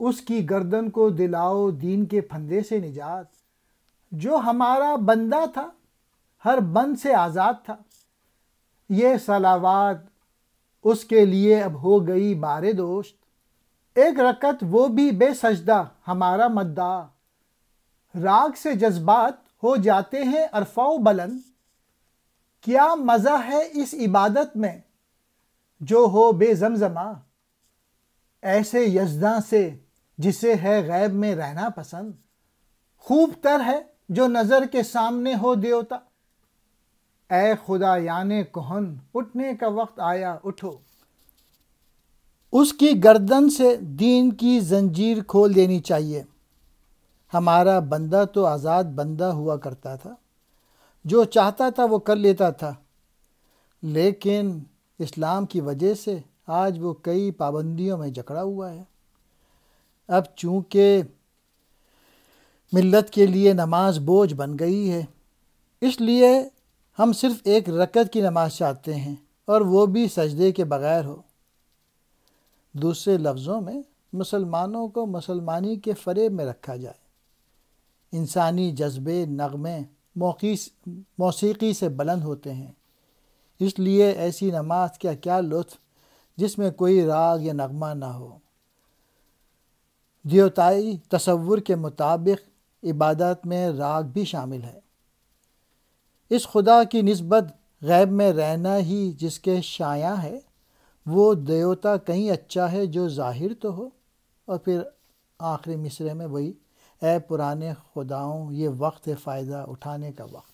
اس کی گردن کو دلاؤ دین کے پھندے سے نجات۔ جو ہمارا بندہ تھا ہر بند سے آزاد تھا، یہ صلوات اس کے لیے اب ہو گئی بار دوشت۔ ایک رکعت وہ بھی بے سجدہ ہمارا مدعا، راگ سے جذبات ہو جاتے ہیں ارفع و بلند۔ کیا مزہ ہے اس عبادت میں جو ہو بے زمزمہ، ایسے یزداں سے جسے ہے غیب میں رہنا پسند۔ خوب تر ہے جو نظر کے سامنے ہو دیوتا، اے خدا یانے کہن اٹھنے کا وقت آیا اٹھو۔ اس کی گردن سے دین کی زنجیر کھول دینی چاہیے۔ ہمارا بندہ تو آزاد بندہ ہوا کرتا تھا، جو چاہتا تھا وہ کر لیتا تھا، لیکن اسلام کی وجہ سے آج وہ کئی پابندیوں میں جکڑا ہوا ہے۔ اب چونکہ ملت کے لیے نماز بوجھ بن گئی ہے، اس لیے ہم صرف ایک رکعت کی نماز چاہتے ہیں، اور وہ بھی سجدے کے بغیر ہو۔ دوسرے لفظوں میں مسلمانوں کو مسلمانی کے فریب میں رکھا جائے۔ انسانی جذبے نغمے موسیقی سے بلند ہوتے ہیں، اس لیے ایسی نماز کا کیا لطف جس میں کوئی راگ یا نغمہ نہ ہو۔ دیوتائی تصور کے مطابق عبادت میں راگ بھی شامل ہے۔ اس خدا کی نسبت غیب میں رہنا ہی جس کے شایاں ہے، وہ دیوتا کہیں اچھا ہے جو ظاہر تو ہو۔ اور پھر آخری مصرعے میں وہی، اے پرانے خداؤں یہ وقت ہے فائدہ اٹھانے کا وقت۔